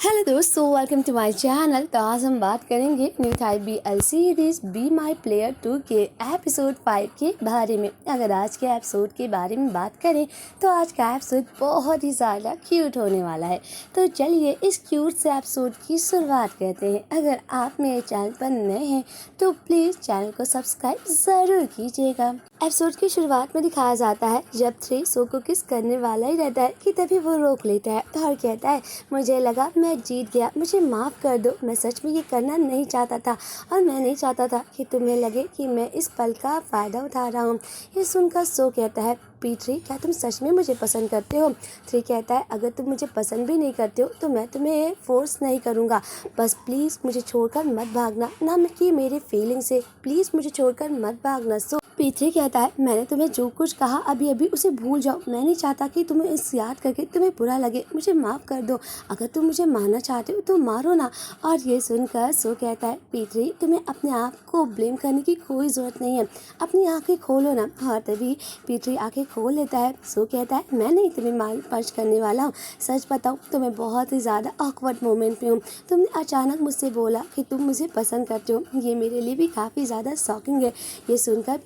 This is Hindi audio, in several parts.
हेलो दोस्तों, वेलकम टू माय चैनल। तो आज हम बात करेंगे new Thai BL series be my player 2 के एपिसोड 5 के बारे में। अगर आज के एपिसोड के बारे में बात करें तो आज का एपिसोड बहुत ही ज़्यादा क्यूट होने वाला है। तो चलिए इस क्यूट से एपिसोड की शुरुआत करते हैं। अगर आप मेरे चैनल पर नए हैं तो प्लीज़ चैनल को सब्सक्राइब ज़रूर कीजिएगा। एपिसोड की शुरुआत में दिखाया जाता है जब थ्री सो को किस करने वाला ही रहता है कि तभी वो रोक लेता है और कहता है, मुझे लगा मैं जीत गया, मुझे माफ़ कर दो, मैं सच में ये करना नहीं चाहता था और मैं नहीं चाहता था कि तुम्हें लगे कि मैं इस पल का फ़ायदा उठा रहा हूँ। ये सुनकर सो कहता है, P3 क्या तुम सच में मुझे पसंद करते हो? थ्री कहता है, अगर तुम मुझे पसंद भी नहीं करते हो तो मैं तुम्हें फोर्स नहीं करूँगा, बस प्लीज़ मुझे छोड़कर मत भागना, ना कि मेरी फीलिंग से, प्लीज़ मुझे छोड़कर मत भागना। सो P3 कहता है, मैंने तुम्हें जो कुछ कहा अभी अभी उसे भूल जाओ, मैं नहीं चाहता कि तुम्हें इस याद करके तुम्हें बुरा लगे, मुझे माफ़ कर दो, अगर तुम मुझे मारना चाहते हो तो मारो ना। और ये सुनकर सो कहता है, P3 तुम्हें अपने आप को ब्लेम करने की कोई ज़रूरत नहीं है, अपनी आंखें खोलो ना। और तभी P3 आंखें खोल लेता है। सो कहता है, मैं नहीं तुम्हें मार पंच करने वाला हूँ, सच बताऊँ तो मैं बहुत ही ज़्यादा ऑकवर्ड मोमेंट में हूँ। तुमने अचानक मुझसे बोला कि तुम मुझे पसंद करते हो, ये मेरे लिए भी काफ़ी ज़्यादा शॉकिंग है। ये सुनकर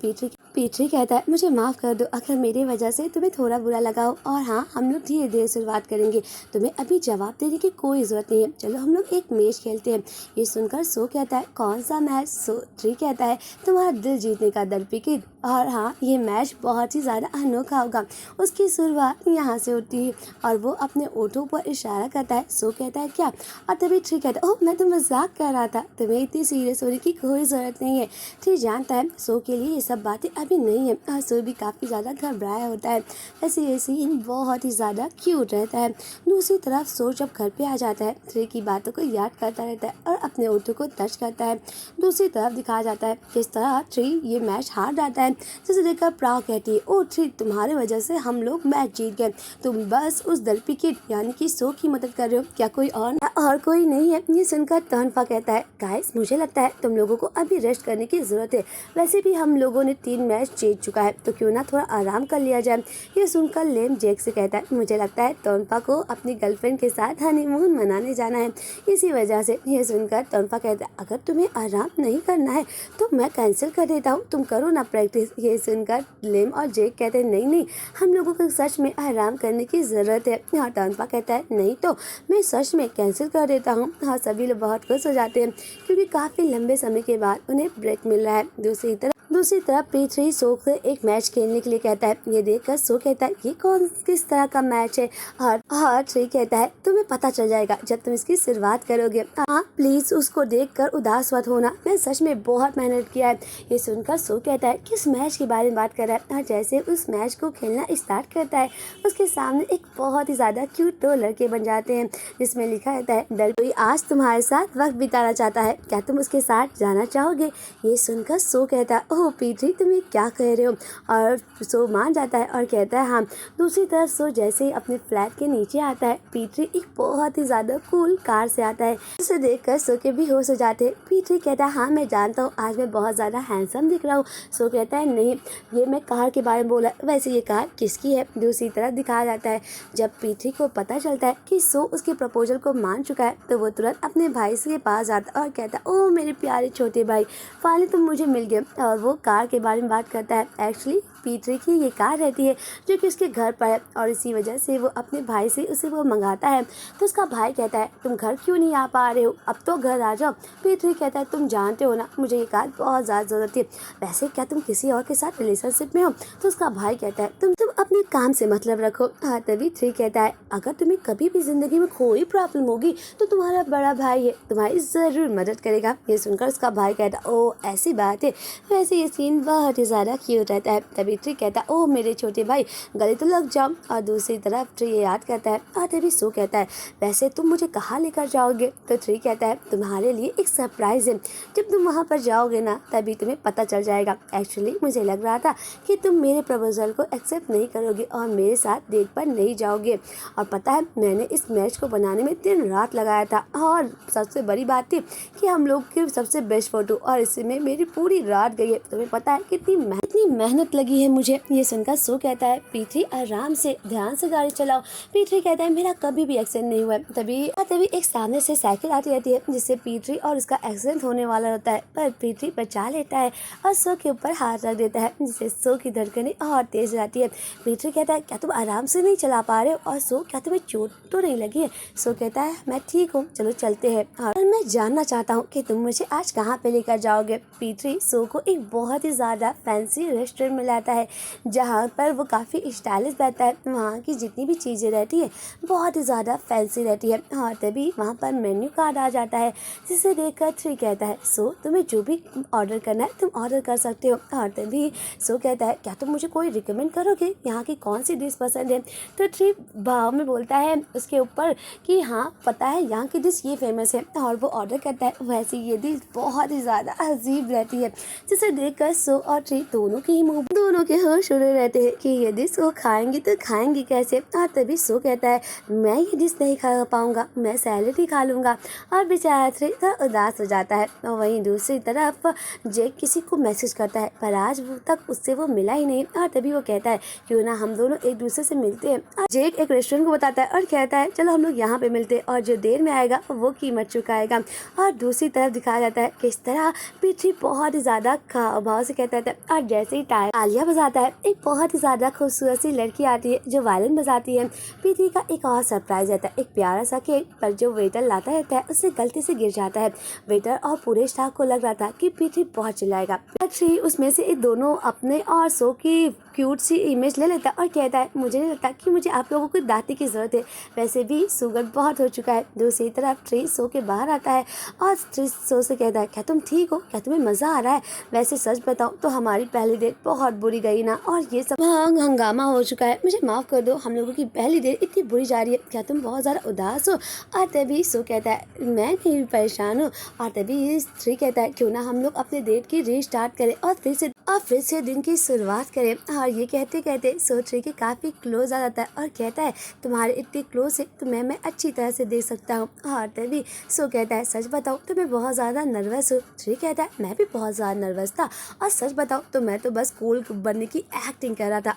P3 कहता है, मुझे माफ़ कर दो अगर मेरी वजह से तुम्हें थोड़ा बुरा लगा हो, और हाँ हम लोग धीरे धीरे शुरुआत करेंगे, तुम्हें अभी जवाब देने की कोई ज़रूरत नहीं है, चलो हम लोग एक मैच खेलते हैं। ये सुनकर सो कहता है, कौन सा मैच? सो थ्री कहता है, तुम्हारा दिल जीतने का दरपिकिर, और हाँ ये मैच बहुत ही ज़्यादा अनोखा होगा। उसकी शुरुआत यहाँ से होती है और वो अपने ओठों पर इशारा करता है। सो कहता है, क्या? और तभी थ्री कहता है, ओह मैं तो मजाक कर रहा था, तुम्हें इतनी सीरियस होने की कोई ज़रूरत नहीं है। थ्री जानता है सो के लिए ये सब बातें अभी नहीं है और सो भी काफ़ी ज़्यादा घबराया होता है। वैसे ये सीन बहुत ही ज़्यादा क्यूट रहता है। दूसरी तरफ सो जब घर पे आ जाता है थ्री की बातों को याद करता रहता है और अपने ओठों को टच करता है। दूसरी तरफ दिखाया जाता है किस तरह थ्री ये मैच हार जाता है, जिसे देखकर प्राव कहती है, ओ थ्री तुम्हारी वजह से हम लोग मैच जीत गए, तुम बस उस दलपिकिट यानी कि सो की मदद कर रहे हो, क्या कोई और कोई नहीं है? ये सुनकर तहनफा कहता है, गाइस मुझे लगता है तुम लोगों को अभी रेस्ट करने की ज़रूरत है, वैसे भी हम लोगों ने 3 मैच जीत चुका है तो क्यों ना थोड़ा आराम कर लिया जाए। ये सुनकर लेम जेक से कहता है, मुझे लगता है तोनपा को अपनी गर्लफ्रेंड के साथ हनीमून मनाने जाना है, इसी वजह से। ये सुनकर तोनपा कहता है, अगर तुम्हें आराम नहीं करना है तो मैं कैंसिल कर देता हूँ, तुम करो ना प्रैक्टिस। ये सुनकर लेम और जेक कहते हैं, नहीं नहीं हम लोगों को सच में आराम करने की ज़रूरत है। और तोनपा कहता है, नहीं तो मैं सच में कैंसिल कर देता हूँ। हाँ सभी लोग बहुत खुश हो जाते हैं क्योंकि काफ़ी लंबे समय के बाद उन्हें ब्रेक मिल रहा है। दूसरी तरफ P3 सो से एक मैच खेलने के लिए कहता है। ये देखकर सो कहता है, ये किस तरह का मैच है? और थ्री कहता है, तुम्हें पता चल जाएगा जब तुम इसकी शुरुआत करोगे। हाँ प्लीज उसको देखकर उदास मत होना, मैं सच में बहुत मेहनत किया है। ये सुनकर सो कहता है, किस मैच के बारे में बात कर रहा है? और जैसे उस मैच को खेलना स्टार्ट करता है उसके सामने एक बहुत ही ज्यादा क्यूट 2 लड़के बन जाते हैं, जिसमें लिखा रहता है, दल कोई आज तुम्हारे साथ वक्त बिताना चाहता है, क्या तुम उसके साथ जाना चाहोगे? ये सुनकर सो कहता है, ओह P3 तुम ये क्या कह रहे हो? और सो मान जाता है और कहता है, हाँ। दूसरी तरफ सो जैसे ही अपने फ्लैट के नीचे आता है P3 एक बहुत ही ज़्यादा कूल कार से आता है, जिसे देखकर सो के भी होश हो जाते हैं। P3 कहता है, हाँ मैं जानता हूँ आज मैं बहुत ज़्यादा हैंडसम दिख रहा हूँ। सो कहता है, नहीं ये मैं कार के बारे में बोला, वैसे ये कार किसकी है? दूसरी तरफ दिखाया जाता है जब P3 को पता चलता है कि सो उसके प्रपोजल को मान चुका है तो वो तुरंत अपने भाई के पास आता है और कहता है, ओह मेरे प्यारे छोटे भाई, फाइनली तुम मुझे मिल गए। और वो कार के बारे में बात करता है। एक्चुअली P3 की ये कार रहती है जो कि उसके घर पर है और इसी वजह से वो अपने भाई से उसे वो मंगाता है। तो उसका भाई कहता है, तुम घर क्यों नहीं आ पा रहे हो, अब तो घर आ जाओ। P3 कहता है, तुम जानते हो ना मुझे ये कार बहुत ज़्यादा ज़रूरत है, वैसे क्या तुम किसी और के साथ रिलेशनशिप में हो? तो उसका भाई कहता है, तुम अपने काम से मतलब रखो। हाँ तभी थ्री कहता है, अगर तुम्हें कभी भी ज़िंदगी में कोई प्रॉब्लम होगी तो तुम्हारा बड़ा भाई है, तुम्हारी ज़रूर मदद करेगा। ये सुनकर उसका भाई कहता है, ओह ऐसी बात है, वैसे ये सीन बहुत ही ज़्यादा क्यूट रहता है। तभी थ्री कहता है, ओह मेरे छोटे भाई गले तो लग जाओ। और दूसरी तरफ थ्री ये याद करता है और तभी सो कहता है, वैसे तुम मुझे कहाँ लेकर जाओगे? तो थ्री कहता है, तुम्हारे लिए एक सरप्राइज़ है, जब तुम वहाँ पर जाओगे ना तभी तुम्हें पता चल जाएगा। एक्चुअली मुझे लग रहा था कि तुम मेरे प्रपोजल को एक्सेप्ट नहीं करोगे और मेरे साथ डेट पर नहीं जाओगे, और पता है मैंने इस मैच को बनाने में दिन रात लगाया था, और सबसे बड़ी बात थी कि हम लोग की सबसे बेस्ट फ़ोटो, और इसमें मेरी पूरी रात गई है। तुम्हें पता है कितनी कितनी मेहनत लगी है मुझे। ये सुनकर सो कहता है पीठी आराम से ध्यान से गाड़ी चलाओ। पीठी कहता है मेरा कभी भी एक्सीडेंट नहीं हुआ है। तभी एक सामने से साइकिल आती रहती है जिससे पीठी और उसका एक्सीडेंट होने वाला होता है, पर पीठी बचा लेता है और सो के ऊपर हाथ रख देता है जिससे सो की धड़कनें और तेज जाती है। पीठी कहता है क्या तुम आराम से नहीं चला पा रहे हो? और सो क्या तुम्हें चोट तो नहीं लगी है? सो कहता है मैं ठीक हूँ, चलो चलते हैं और मैं जानना चाहता हूँ कि तुम मुझे आज कहाँ पे लेकर जाओगे। पीठी सो को एक बहुत ही ज़्यादा फैंसी रेस्टोरेंट में लाता है जहाँ पर वो काफ़ी स्टाइलिश रहता है। वहाँ की जितनी भी चीज़ें रहती है बहुत ही ज़्यादा फैंसी रहती है और तभी वहाँ पर मेन्यू कार्ड आ जाता है जिसे देखकर थ्री कहता है सो तुम्हें जो भी ऑर्डर करना है तुम ऑर्डर कर सकते हो। और तभी सो कहता है क्या तुम मुझे कोई रिकमेंड करोगे, यहाँ की कौन सी डिश पसंद है? तो थ्री भाव में बोलता है उसके ऊपर कि हाँ पता है यहाँ की डिश ये फेमस है और वो ऑर्डर करता है। वैसे ये डिश बहुत ही ज़्यादा अजीब रहती है जिसे देखकर सो और थ्री दोनों के होश उड़े रहते हैं कि ये डिश वो खाएंगी तो खाएंगी कैसे। और तभी सो कहता है मैं ये डिश नहीं खा पाऊंगा, मैं सैलेड ही खा लूँगा। और बेचारा थ्री थोड़ा उदास हो जाता है। और वहीं दूसरी तरफ जेक किसी को मैसेज करता है पर आज वो तक उससे वो मिला ही नहीं। और तभी वो कहता है क्यों ना हम दोनों एक दूसरे से मिलते हैं। और जेक एक रेस्टोरेंट को बताता है और कहता है चलो हम लोग यहाँ पे मिलते हैं और जो देर में आएगा वो कीमत चुकाएगा। और दूसरी तरफ दिखाया जाता है किस तरह पीठी बहुत ही ज़्यादा भाव से कहता है। और जैसे ही तालियां बजाता है एक बहुत ही ज़्यादा खूबसूरत सी लड़की आती है जो वायलिन बजाती है। पीठी का एक और सरप्राइज रहता है, एक प्यारा सा केक, पर जो वेटर लाता रहता है उससे गलती से गिर जाता है। वेटर और पूरे स्टाफ को लग रहा था कि पीठी बहुत चिल्लाएगा। थ्री उसमें से एक दोनों अपने और सो की क्यूट सी इमेज ले लेता है और कहता है मुझे नहीं लगता कि मुझे आप लोगों को दाती की ज़रूरत है, वैसे भी शुगर बहुत हो चुका है। दूसरी तरफ थ्री सो के बाहर आता है और थ्री सो से कहता है क्या तुम ठीक हो, क्या तुम्हें मज़ा आ रहा है? वैसे सच बताओ तो हमारी पहली डेट बहुत बुरी गई ना, और ये सब हंगामा हो चुका है, मुझे माफ़ कर दो, हम लोगों की पहली डेट इतनी बुरी जा रही है, क्या तुम बहुत ज़्यादा उदास हो? और तभी सो कहता है मैं नहीं परेशान हूँ। और तभी थ्री कहता है क्यों ना हम लोग अपने डेट की रीस्टार्ट करें और फिर से दिन की शुरुआत करें। और ये कहते कहते सो थ्री के काफ़ी क्लोज आ जाता है और कहता है तुम्हारे इतने क्लोज है तो मैं अच्छी तरह से देख सकता हूँ। और तभी सो कहता है सच बताओ तो मैं बहुत ज़्यादा नर्वस हूँ। थ्री कहता है मैं भी बहुत ज़्यादा नर्वस था, और सच बताओ तो मैं तो बस कूल बनने की एक्टिंग कर रहा था,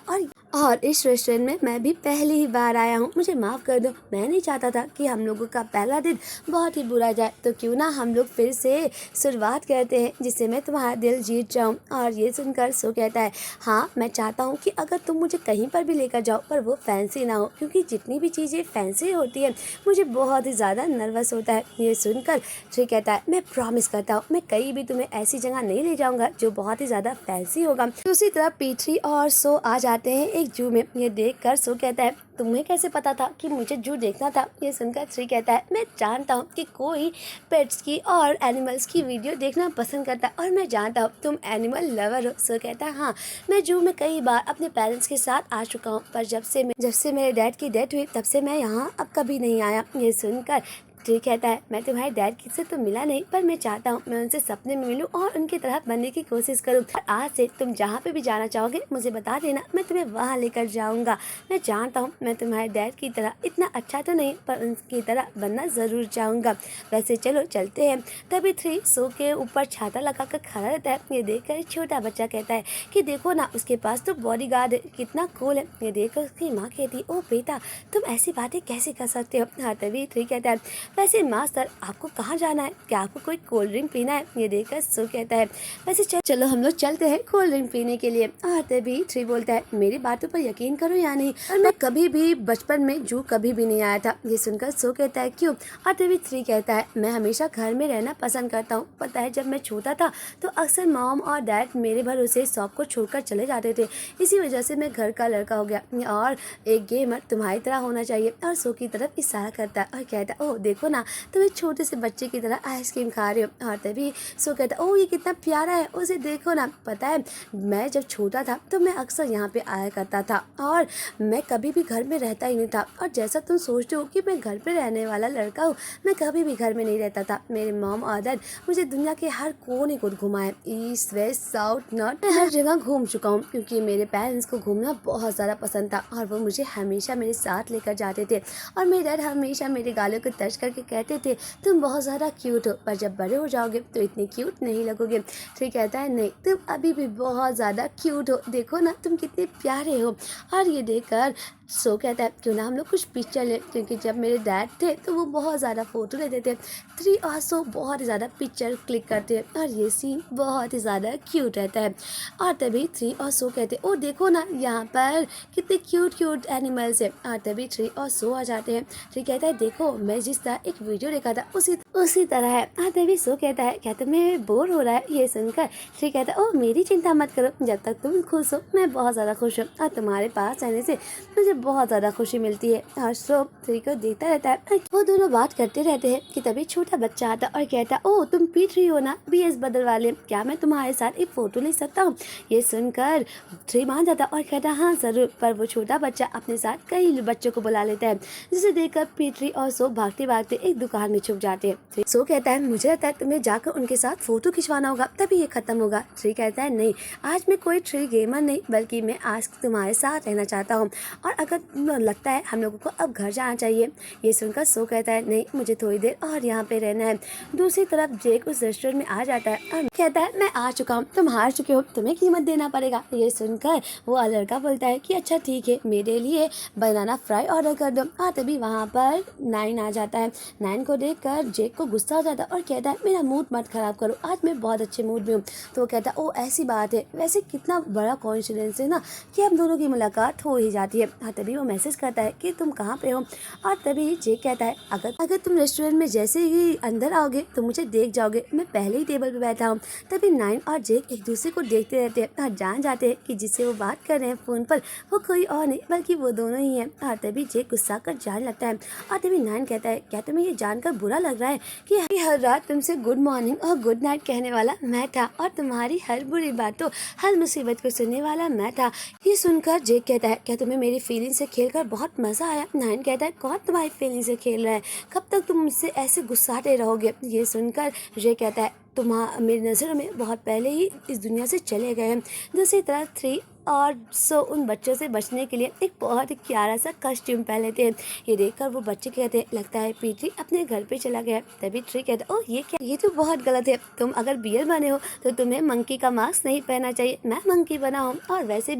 और इस रेस्टोरेंट में मैं भी पहली ही बार आया हूँ, मुझे माफ़ कर दो, मैं नहीं चाहता था कि हम लोगों का पहला दिन बहुत ही बुरा जाए, तो क्यों ना हम लोग फिर से शुरुआत करते हैं जिससे मैं तुम्हारा दिल जीत जाऊँ। और ये सुनकर सो कहता है हाँ मैं चाहता हूँ कि अगर तुम मुझे कहीं पर भी लेकर जाओ पर वो फैंसी ना हो, क्योंकि जितनी भी चीज़ें फैंसी होती है मुझे बहुत ही ज़्यादा नर्वस होता है। ये सुनकर थ्री कहता है मैं प्रॉमिस करता हूँ मैं कहीं भी तुम्हें ऐसी जगह नहीं ले जाऊँगा जो बहुत ही ज़्यादा फैंसी होगा। दूसरी तरफ पीठी और सो आ जाते हैं एक जू में। ये देखकर सो कहता है तुम्हें कैसे पता था कि मुझे जू देखना था? ये सुनकर थ्री कहता है मैं जानता हूँ कि कोई पेट्स की और एनिमल्स की वीडियो देखना पसंद करता है, और मैं जानता हूँ तुम एनिमल लवर हो। सो कहता है हाँ मैं जू में कई बार अपने पेरेंट्स के साथ आ चुका हूँ, पर जब से मेरे डैड की डेथ हुई तब से मैं यहाँ अब कभी नहीं आया। ये सुनकर थ्री कहता है मैं तुम्हारे डैड से तो मिला नहीं, पर मैं चाहता हूँ मैं उनसे सपने में मिलूँ और उनकी तरह बनने की कोशिश करूँ। आज से तुम जहाँ पे भी जाना चाहोगे मुझे बता देना, मैं तुम्हें वहाँ लेकर जाऊँगा। मैं जानता हूँ मैं तुम्हारे डैड की तरह इतना अच्छा तो नहीं, पर उनकी तरह बनना ज़रूर चाहूँगा। वैसे चलो चलते हैं। तभी थ्री सो के ऊपर छाता लगा कर खड़ा रहता है। ये देखकर छोटा बच्चा कहता है कि देखो ना उसके पास तो बॉडीगार्ड है, कितना कूल है। ये देखकर उसकी माँ कहती ओ बेटा तुम ऐसी बातें कैसे कर सकते हो? हाँ तभी थ्री कहता है वैसे मास्टर आपको कहाँ जाना है, क्या आपको कोई कोल्ड ड्रिंक पीना है? ये देखकर सो कहता है वैसे चलो हम लोग चलते हैं कोल्ड ड्रिंक पीने के लिए। और तभी थ्री बोलता है मेरी बातों पर यकीन करो या नहीं, और मैं कभी भी बचपन में जू कभी भी नहीं आया था। ये सुनकर सो कहता है क्यों? और तभी थ्री कहता है मैं हमेशा घर में रहना पसंद करता हूँ, पता है जब मैं छोटा था तो अक्सर मॉम और डैड मेरे भरोसे शॉप को छोड़कर चले जाते थे, इसी वजह से मैं घर का लड़का हो गया और एक गेमर तुम्हारी तरह होना चाहिए। और सो की तरफ इशारा करता है और कहता है ओह देखो ना तुम एक छोटे से बच्चे की तरह आइसक्रीम खा रहे हो। और तभी सो कहता है ओह ये कितना प्यारा है, उसे देखो ना, पता है मैं जब छोटा था तो मैं अक्सर यहाँ पे आया करता था और मैं कभी भी घर में रहता ही नहीं था, और जैसा तुम सोचते हो कि मैं घर पे रहने वाला लड़का हूँ, मैं कभी भी घर में नहीं रहता था। मेरे मॉम और डैड मुझे दुनिया के हर कोने को घुमाए, ईस्ट वेस्ट साउथ नॉर्थ, हर जगह घूम चुका हूँ, क्योंकि मेरे पेरेंट्स को घूमना बहुत ज़्यादा पसंद था और वो मुझे हमेशा मेरे साथ लेकर जाते थे। और मेरे डैड हमेशा मेरे गालों को टच करके करके कहते थे तुम बहुत ज़्यादा क्यूट हो, पर जब बड़े हो जाओगे तो इतने क्यूट नहीं लगोगे। थ्री कहता है नहीं, तुम अभी भी बहुत ज़्यादा क्यूट हो, देखो ना तुम कितने प्यारे हो। और ये देखकर सो कहता है क्यों ना हम लोग कुछ पिक्चर लें, क्योंकि जब मेरे डैड थे तो वो बहुत ज़्यादा फ़ोटो लेते थे। थ्री और सो बहुत ही ज़्यादा पिक्चर क्लिक करते हैं और ये सीन बहुत ही ज़्यादा क्यूट रहता है। और तभी थ्री और सो कहते हैं ओ देखो ना यहाँ पर कितने क्यूट क्यूट एनिमल्स हैं। और तभी थ्री और सो आ जाते हैं। थ्री कहता है देखो मैं जिस तरह एक वीडियो देखा था उसी तरह है। और तभी सो कहता है क्या तुम्हें बोर हो रहा है ये सुनकर। थ्री कहता है ओ मेरी चिंता मत करो, जब तक तुम खुश हो मैं बहुत ज़्यादा खुश हूँ और तुम्हारे पास रहने से मुझे बहुत ज़्यादा खुशी मिलती है। और सो थ्री को देखता रहता है। वो दोनों बात करते रहते हैं कि तभी छोटा बच्चा आता और कहता ओ तुम P3 हो ना, BS बदल वाले, क्या मैं तुम्हारे साथ एक फ़ोटो ले सकता हूँ। ये सुनकर थ्री मान जाता और कहता हाँ ज़रूर। पर वो छोटा बच्चा अपने साथ कई बच्चों को बुला लेता है, जिसे देखकर P3 और सो भागते भागते एक दुकान में छुप जाते हैं। सो कहता है मुझे लगता है तुम्हें जाकर उनके साथ फ़ोटो खिंचवाना होगा तभी ये खत्म होगा। थ्री कहता है नहीं, आज मैं कोई थ्री गेमर नहीं, बल्कि मैं आज तुम्हारे साथ रहना चाहता हूँ और अगर लगता है हम लोगों को अब घर जाना चाहिए। ये सुनकर सो कहता है नहीं, मुझे थोड़ी देर और यहाँ पे रहना है। दूसरी तरफ जेक उस रेस्टोरेंट में आ जाता है और कहता है मैं आ चुका हूँ, तुम हार चुके हो, तुम्हें कीमत देना पड़ेगा। ये सुनकर वो लड़का बोलता है कि अच्छा ठीक है, मेरे लिए बनाना फ्राई ऑर्डर कर दो। और तभी वहाँ पर नाइन आ जाता है। नाइन को देखकर जेक को गुस्सा हो जाता है और कहता है मेरा मूड मत खराब करो, आज मैं बहुत अच्छे मूड में हूँ। तो वो कहता है ओ ऐसी बात है, वैसे कितना बड़ा कोइंसिडेंस है ना कि हम दोनों की मुलाकात हो ही जाती है। हाँ तभी वो मैसेज करता है कि तुम कहाँ पे हो। और तभी जेक कहता है अगर तुम रेस्टोरेंट में जैसे ही अंदर आओगे तो मुझे देख जाओगे, मैं पहले ही टेबल पे बैठा हूँ। तभी नाइन और जेक एक दूसरे को देखते रहते हैं और जान जाते हैं कि जिससे वो बात कर रहे हैं फ़ोन पर वो कोई और नहीं बल्कि वो दोनों ही हैं। और तभी जेक गुस्सा कर जाने लगता है। और तभी नाइन कहता है क्या तुम्हें ये जानकर बुरा लग रहा है कि हर रात तुमसे गुड मॉर्निंग और गुड नाइट कहने वाला मैं था और तुम्हारी हर बुरी बातों हर मुसीबत को सुनने वाला मैं था। ये सुनकर जेक कहता है क्या तुम्हें मेरी फीलिंग से खेलकर बहुत मज़ा आया। नाइन कहता है कौन तुम्हारी फीलिंग से खेल रहा है, कब तक तुम मुझसे ऐसे गुस्साते रहोगे। ये सुनकर जेक कहता है मेरी नज़रों में बहुत पहले ही इस दुनिया से चले गए हैं। दूसरी तरफ थ्री और सो उन बच्चों से बचने के लिए एक बहुत ही प्यारा सा कॉस्ट्यूम पहन लेते हैं। ये देखकर वो बच्चे कहते हैं लगता है P3 अपने घर पे चला गया। तभी थ्री कहता है ओह ये क्या, ये तो बहुत गलत है, तुम अगर बियर बने हो तो तुम्हें मंकी का मास्क नहीं पहनना चाहिए, मैं मंकी बना हूँ और वैसे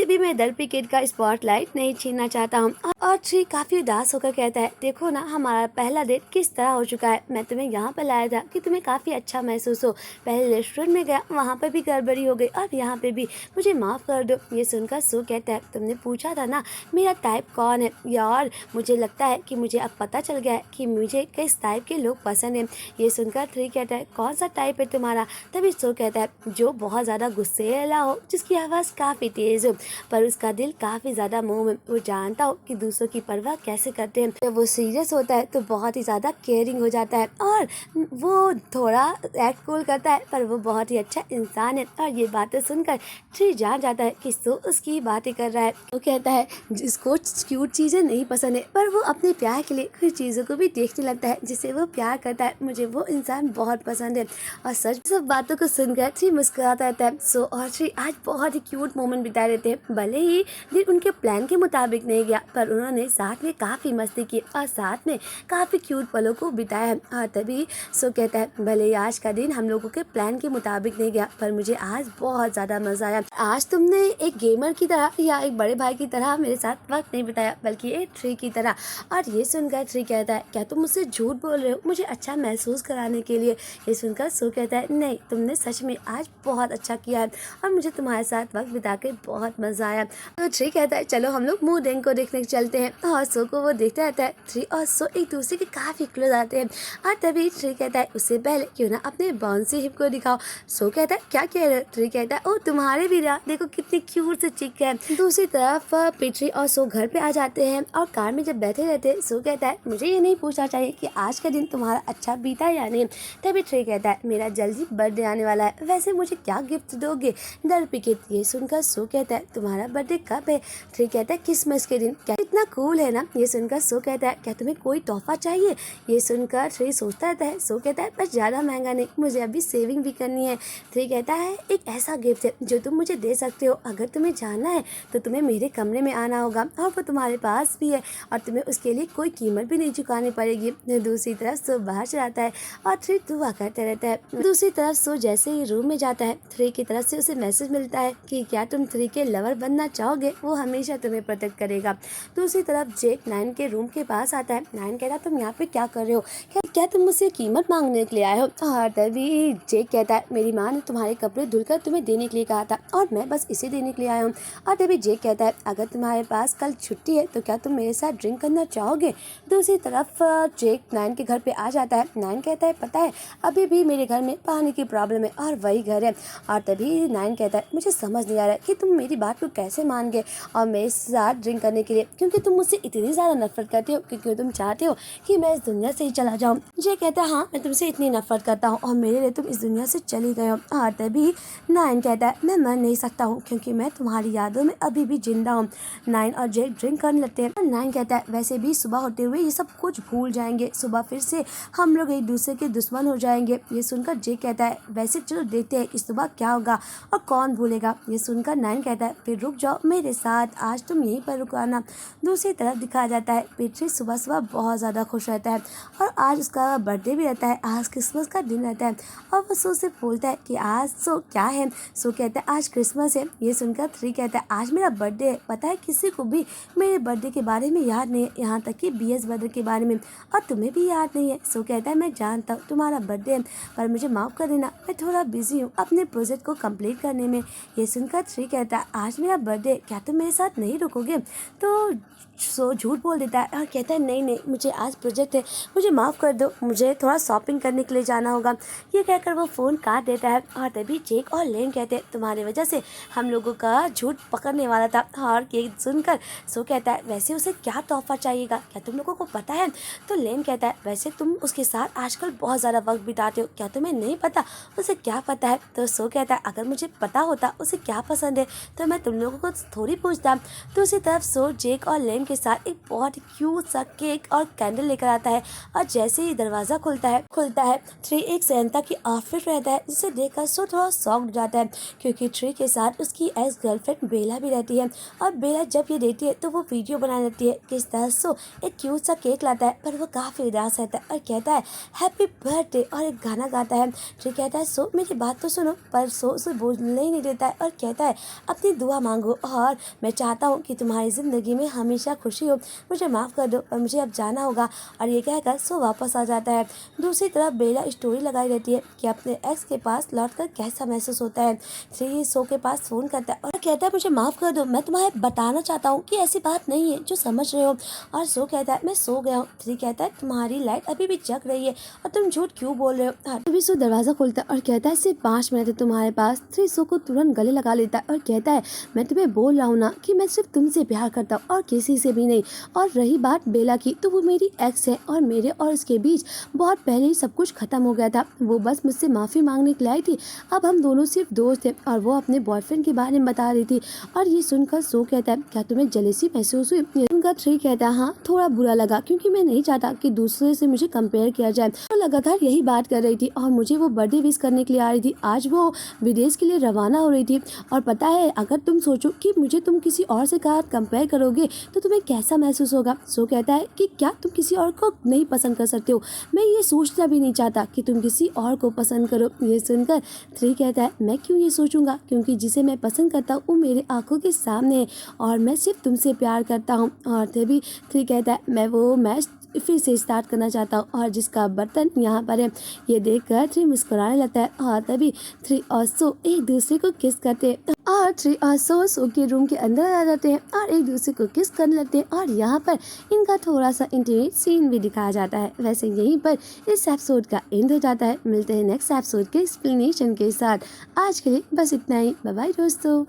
भी मैं दलपिकेट का स्पॉटलाइट नहीं छीनना चाहता हूँ। और थ्री काफी उदास होकर कहता है देखो ना हमारा पहला डेट किस तरह हो चुका है, मैं तुम्हें यहाँ पर लाया था कि तुम्हें काफी अच्छा महसूस हो, पहले रेस्टोरेंट में गया वहाँ पर भी गड़बड़ी हो गई और यहाँ पे भी, मुझे माफ कर दो। ये सुनकर सो कहता है तुमने पूछा था ना मेरा टाइप कौन है यार, मुझे लगता है कि मुझे अब पता चल गया है कि मुझे किस टाइप के लोग पसंद हैं। ये सुनकर थ्री कहता है कौन सा टाइप है तुम्हारा। तभी सो कहता है जो बहुत ज़्यादा गुस्सेला हो, जिसकी आवाज़ काफ़ी तेज़ हो पर उसका दिल काफ़ी ज़्यादा मोह में, वो जानता हो कि दूसरों की परवाह कैसे करते हैं। जब वो सीरियस होता है तो बहुत ही ज़्यादा केयरिंग हो जाता है और वो थोड़ा एक्ट कूल करता है पर वो बहुत ही अच्छा इंसान है। और ये बातें सुनकर थ्री जान जाता है कि सो उसकी बातें कर रहा है। वो कहता है जिसको क्यूट चीज़ें नहीं पसंद है पर वो अपने प्यार के लिए कुछ चीज़ों को भी देखने लगता है जिसे वो प्यार करता है, मुझे वो इंसान बहुत पसंद है। और सच सब बातों को सुनकर थ्री मुस्कुराता रहता है। सो और थ्री आज बहुत ही क्यूट मोमेंट बिताए रहते हैं। भले ही दिन उनके प्लान के मुताबिक नहीं गया पर उन्होंने साथ में काफ़ी मस्ती की और साथ में काफ़ी क्यूट पलों को बिताया है। और तभी सो कहता है भले ही आज का दिन हम लोगों के प्लान के मुताबिक नहीं गया पर मुझे आज बहुत ज़्यादा मज़ा आया। आज तुमने एक गेमर की तरह या एक बड़े भाई की तरह मेरे साथ वक्त नहीं बिताया बल्कि एक थ्री की तरह। और ये सुनकर थ्री कहता है क्या तुम मुझसे झूठ बोल रहे हो मुझे अच्छा महसूस कराने के लिए। ये सुनकर सो कहता है नहीं, तुमने सच में आज बहुत अच्छा किया है और मुझे तुम्हारे साथ वक्त बिता के बहुत मज़ा आया। तो थ्री कहता है चलो हम लोग मूड एंड को देखने चलते हैं। और सो को वो देखता रहता है। थ्री और सो एक दूसरे के काफ़ी क्लोज आते हैं। और तभी थ्री कहता है उससे पहले क्यों ना अपने बाउंसी हिप को दिखाओ। सो कहता है क्या कह रहे हो। थ्री कहता है ओ तुम्हारे भी रहा, देखो कितनी क्यूट से चिक है। दूसरी तरफ P3 और सो घर पे आ जाते हैं और कार में जब बैठे रहते हैं सो कहता है मुझे ये नहीं पूछना चाहिए कि आज का दिन तुम्हारा अच्छा बीता या नहीं। तभी थ्री कहता है मेरा जल्दी बर्थडे आने वाला है, वैसे मुझे क्या गिफ्ट दोगे दलपिकेट। ये सुनकर सो कहता है तुम्हारा बर्थडे कब है। थ्री कहता है क्रिसमस के दिन, क्या इतना कूल है ना। ये सुनकर सो कहता है क्या तुम्हें कोई तोहफा चाहिए। ये सुनकर थ्री सोचता रहता है। सो कहता है बस ज़्यादा महंगा नहीं, मुझे अभी सेविंग भी करनी है। थ्री कहता है एक ऐसा गिफ्ट है जो तुम मुझे दे सकते हो अगर तुम्हें जाना है तो तुम्हें मेरे कमरे में आना होगा और वो तुम्हारे पास भी है और तुम्हें उसके लिए कोई कीमत भी नहीं चुकानी पड़ेगी। दूसरी तरफ सो बाहर चलाता है और 3 दुआ करते रहता है। दूसरी तरफ सो जैसे ही रूम में जाता है 3 की तरफ से उसे मैसेज मिलता है कि क्या तुम 3 के लवर बनना चाहोगे, वो हमेशा तुम्हें प्रोटेक्ट करेगा। दूसरी तरफ जेक 9 के रूम के पास आता है। 9 कहता है तुम यहाँ पे क्या कर रहे हो, क्या तुम मुझसे कीमत मांगने के लिए आए हो। और तभी जेक कहता है मेरी माँ ने तुम्हारे कपड़े धुलकर तुम्हें देने के लिए कहा था और मैं बस इसे देने के लिए आया हूँ। और तभी जेक कहता है अगर तुम्हारे पास कल छुट्टी है तो क्या तुम मेरे साथ ड्रिंक करना चाहोगे। दूसरी तरफ जेक 9 के घर पे आ जाता है। 9 कहता है पता है अभी भी मेरे घर में पानी की प्रॉब्लम है और वही घर है। और तभी 9 कहता है मुझे समझ नहीं आ रहा है कि तुम मेरी बात को कैसे मान गए और मेरे साथ ड्रिंक करने के लिए, क्योंकि तुम मुझसे इतनी ज़्यादा नफरत करते हो, क्योंकि तुम चाहते हो कि मैं इस दुनिया से ही चला जाऊँ। जे कहता है हाँ मैं तुमसे इतनी नफरत करता हूँ और मेरे लिए तुम इस दुनिया से चली गए हो। और तभी 9 कहता है मैं मर नहीं सकता हूँ क्योंकि मैं तुम्हारी यादों में अभी भी जिंदा हूँ। 9 और जेक ड्रिंक करने लगते हैं। 9 कहता है वैसे भी सुबह होते हुए ये सब कुछ भूल जाएंगे, सुबह फिर से हम लोग एक दूसरे के दुश्मन हो जाएंगे। ये सुनकर जेक कहता है वैसे चलो देखते हैं इस सुबह क्या होगा और कौन भूलेगा। ये सुनकर 9 कहता है फिर रुक जाओ मेरे साथ, आज तुम यहीं पर रुकाना। दूसरी तरफ दिखाया जाता है पीटरी सुबह सुबह बहुत ज़्यादा खुश रहता है और आज उसका बर्थडे भी रहता है, आज क्रिसमस का दिन रहता है। और वो सो से बोलता है कि आज सो क्या है। सो कहता है आज क्रिसमस है। ये सुनकर 3 कहता है आज मेरा बर्थडे है, पता है किसी को भी मेरे बर्थडे के बारे में याद नहीं है, यहाँ तक कि BS ब्रदर के बारे में, और तुम्हें भी याद नहीं है। सो कहता है मैं जानता हूँ तुम्हारा बर्थडे है पर मुझे माफ़ कर देना, मैं थोड़ा बिजी हूँ अपने प्रोजेक्ट को कंप्लीट करने में। ये सुनकर 3 कहता है आज मेरा बर्थडे, क्या तुम मेरे साथ नहीं रुकोगे। तो सो झूठ बोल देता है और कहता है नहीं नहीं मुझे आज प्रोजेक्ट है, मुझे माफ़ कर दो, मुझे थोड़ा शॉपिंग करने के लिए जाना होगा। ये कहकर वो फ़ोन काट देता है। और तभी जेक और लेन कहते हैं तुम्हारी वजह से हम लोगों का झूठ पकड़ने वाला था। और ये सुनकर सो कहता है वैसे उसे क्या तोहफा चाहिएगा, क्या तुम लोगों को पता है। तो लेन कहता है वैसे तुम उसके साथ आजकल बहुत ज़्यादा वक्त बिताते हो, क्या तुम्हें नहीं पता उसे क्या पता है। तो सो कहता है अगर मुझे पता होता उसे क्या पसंद है तो मैं तुम लोगों को थोड़ी पूछता। दूसरी तरफ सो जेक और लेन के साथ एक बहुत क्यूट सा केक और कैंडल लेकर आता है और जैसे ही दरवाज़ा खुलता है 3 एक सैंटा की आउटफिट रहता है, जिसे देखकर सो थोड़ा शॉक्ड हो जाता है क्योंकि 3 के साथ उसकी एक्स गर्लफ्रेंड बेला भी रहती है। और बेला जब ये देती है तो वो वीडियो बनाने लगती है। किस तरह सो एक क्यूट सा केक लाता है पर वो काफ़ी उदास रहता है और कहता है हैप्पी बर्थडे और एक गाना गाता है। 3 कहता है सो मेरी बात तो सुनो, पर सो उसे बोलने ही नहीं देता है और कहता है अपनी दुआ मांगो और मैं चाहता हूँ कि तुम्हारी ज़िंदगी में हमेशा खुशी हो, मुझे माफ़ कर दो और मुझे अब जाना होगा। और ये कहकर सो वापस आ जाता है। दूसरी तरफ बेला स्टोरी लगाई रहती है कि अपने एक्स के पास लौटकर कैसा महसूस होता है। 3 सो के पास फ़ोन करता है और कहता है मुझे माफ़ कर दो, मैं तुम्हें बताना चाहता हूँ कि ऐसी बात नहीं है जो समझ रहे हो। और सो कहता है मैं सो गया हूँ। 3 कहता है तुम्हारी लाइट अभी भी जग रही है और तुम झूठ क्यों बोल रहे हो। तभी सो दरवाज़ा खोलता है और कहता है सिर्फ 5 मिनट है तुम्हारे पास। 3 सो को तुरंत गले लगा लेता है और कहता है मैं तुम्हें बोल रहा हूँ ना कि मैं सिर्फ तुमसे प्यार करता हूँ और किसी से भी नहीं। और रही बात बेला की, तो वो मेरी एक्स है और मेरे और उसके बीच बहुत पहले ही सब कुछ खत्म हो गया था। वो बस मुझसे माफ़ी मांगने के लिए आई थी, अब हम दोनों सिर्फ दोस्त थे। और वो अपने बॉयफ्रेंड के बारे में बता रही थी। और ये सुनकर सो कहता है क्या तुम्हें जेलसी महसूस हुई। ये सुनकर 3 कहता है हाँ थोड़ा बुरा लगा, क्योंकि मैं नहीं चाहता कि दूसरे से मुझे कंपेयर किया जाए। तो लगातार यही बात कर रही थी और मुझे वो बर्थडे विश करने के लिए आ रही थी। आज वो विदेश के लिए रवाना हो रही थी और पता है अगर तुम सोचो कि मुझे तुम किसी और से कंपेयर करोगे तो तुम्हें कैसा महसूस होगा। सो कहता है कि क्या तुम किसी और को नहीं पसंद कर सकते हो, मैं ये सोचना भी नहीं चाहता कि तुम किसी और को पसंद करो। ये सुनकर 3 कहता है मैं क्यों ये सोचूंगा, क्योंकि जिसे मैं पसंद करता हूँ वो मेरे आंखों के सामने है और मैं सिर्फ तुमसे प्यार करता हूँ। और तभी 3 कहता है मैं वो मैच फिर से स्टार्ट करना चाहता हूँ और जिसका बर्तन यहाँ पर है। ये देखकर 3 मुस्कुराने लगता है और तभी 3 और सो एक दूसरे को किस करते हैं और 3 और सो के रूम के अंदर आ जाते हैं और एक दूसरे को किस करने लगते हैं। और यहाँ पर इनका थोड़ा सा इंटीमेट सीन भी दिखाया जाता है। वैसे यहीं पर इस एपिसोड का एंड हो जाता है। मिलते हैं नेक्स्ट एपिसोड के एक्सप्लेनेशन के साथ। आज के लिए बस इतना ही। बाय बाय दोस्तों।